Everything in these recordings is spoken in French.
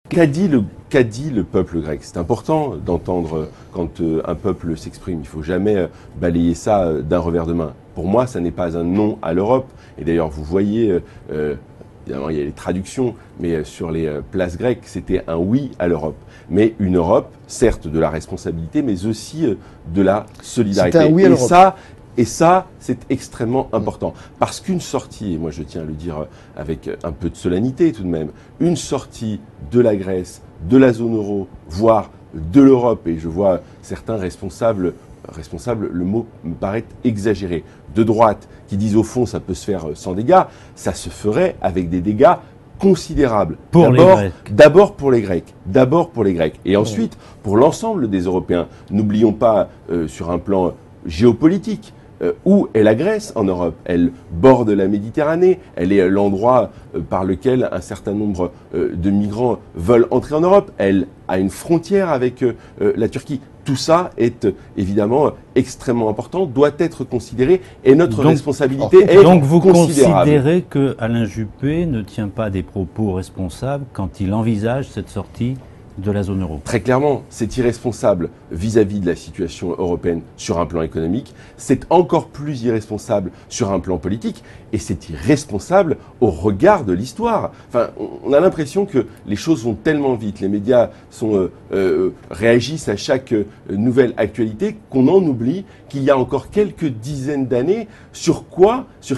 Qu'a dit le peuple grec? C'est important d'entendre quand un peuple s'exprime. Il ne faut jamais balayer ça d'un revers de main. Pour moi, ça n'est pas un non à l'Europe. Et d'ailleurs, vous voyez, évidemment, il y a les traductions, mais sur les places grecques, c'était un oui à l'Europe. Mais une Europe, certes, de la responsabilité, mais aussi de la solidarité. C'était un oui à l'Europe. Et ça, c'est extrêmement important. Parce qu'une sortie, et moi je tiens à le dire avec un peu de solennité tout de même, une sortie de la Grèce, de la zone euro, voire de l'Europe, et je vois certains responsables, le mot me paraît exagéré, de droite, qui disent au fond ça peut se faire sans dégâts, ça se ferait avec des dégâts considérables. D'abord pour les Grecs. Et ensuite, pour l'ensemble des Européens. N'oublions pas, sur un plan géopolitique, où est la Grèce en Europe? Elle borde la Méditerranée, elle est l'endroit par lequel un certain nombre de migrants veulent entrer en Europe, elle a une frontière avec la Turquie. Tout ça est évidemment extrêmement important, doit être considéré, et notre responsabilité est considérable. Donc vous considérez que Alain Juppé ne tient pas des propos responsables quand il envisage cette sortie de la zone euro? Très clairement, c'est irresponsable vis-à-vis de la situation européenne sur un plan économique, c'est encore plus irresponsable sur un plan politique, et c'est irresponsable au regard de l'histoire. Enfin, on a l'impression que les choses vont tellement vite, les médias réagissent à chaque nouvelle actualité, qu'on en oublie qu'il y a encore quelques dizaines d'années, sur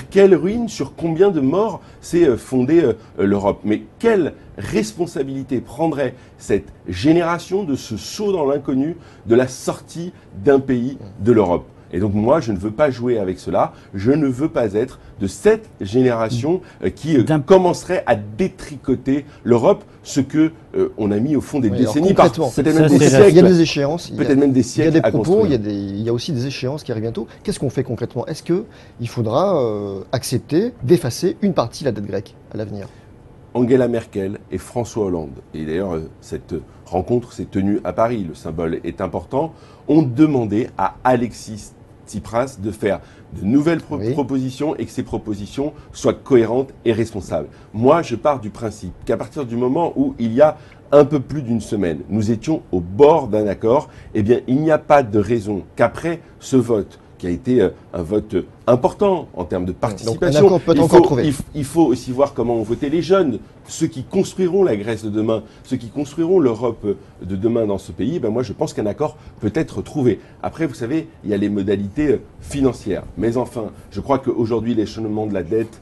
quelle ruine, sur combien de morts s'est fondée l'Europe. Mais quelle responsabilité prendrait cette génération de ce saut dans l'inconnu de la sortie d'un pays de l'Europe? Et donc moi, je ne veux pas jouer avec cela. Je ne veux pas être de cette génération qui commencerait à détricoter l'Europe, ce que on a mis au fond des décennies, peut-être même des siècles. Il y a des échéances, peut-être même des siècles. Il y a des propos, il y a aussi des échéances qui arrivent bientôt. Qu'est-ce qu'on fait concrètement? Est-ce qu'il faudra accepter d'effacer une partie de la dette grecque à l'avenir? Angela Merkel et François Hollande, et d'ailleurs cette rencontre s'est tenue à Paris, le symbole est important, ont demandé à Alexis Tsipras de faire de nouvelles propositions et que ces propositions soient cohérentes et responsables. Moi, je pars du principe qu'à partir du moment où il y a un peu plus d'une semaine, nous étions au bord d'un accord, eh bien, il n'y a pas de raison qu'après ce vote, qui a été un vote important en termes de participation. Donc, un accord peut être encore trouvé. Il faut aussi voir comment ont voté les jeunes, ceux qui construiront la Grèce de demain, ceux qui construiront l'Europe de demain dans ce pays. Ben moi, je pense qu'un accord peut être trouvé. Après, vous savez, il y a les modalités financières. Mais enfin, je crois qu'aujourd'hui, l'échelonnement de la dette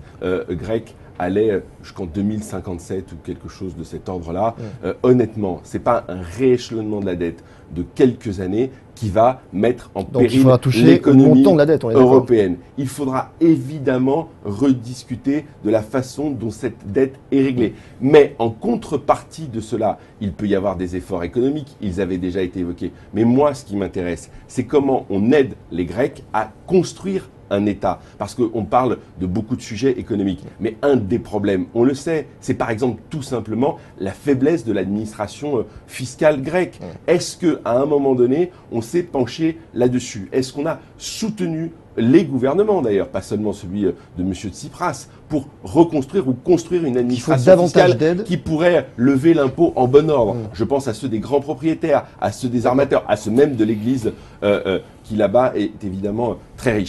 grecque allait jusqu'en 2057 ou quelque chose de cet ordre-là. Honnêtement, ce n'est pas un rééchelonnement de la dette de quelques années qui va mettre en péril l'économie européenne. Il faudra évidemment rediscuter de la façon dont cette dette est réglée. Mais en contrepartie de cela, il peut y avoir des efforts économiques, ils avaient déjà été évoqués. Mais moi, ce qui m'intéresse, c'est comment on aide les Grecs à construire un État, parce qu'on parle de beaucoup de sujets économiques. Mais un des problèmes, on le sait, c'est par exemple tout simplement la faiblesse de l'administration fiscale grecque. Est-ce qu'à un moment donné, on s'est penché là-dessus? Est-ce qu'on a soutenu les gouvernements d'ailleurs, pas seulement celui de M. Tsipras, pour reconstruire ou construire une administration fiscale qui pourrait lever l'impôt en bon ordre? Je pense à ceux des grands propriétaires, à ceux des armateurs, à ceux même de l'Église qui là-bas est évidemment très riche.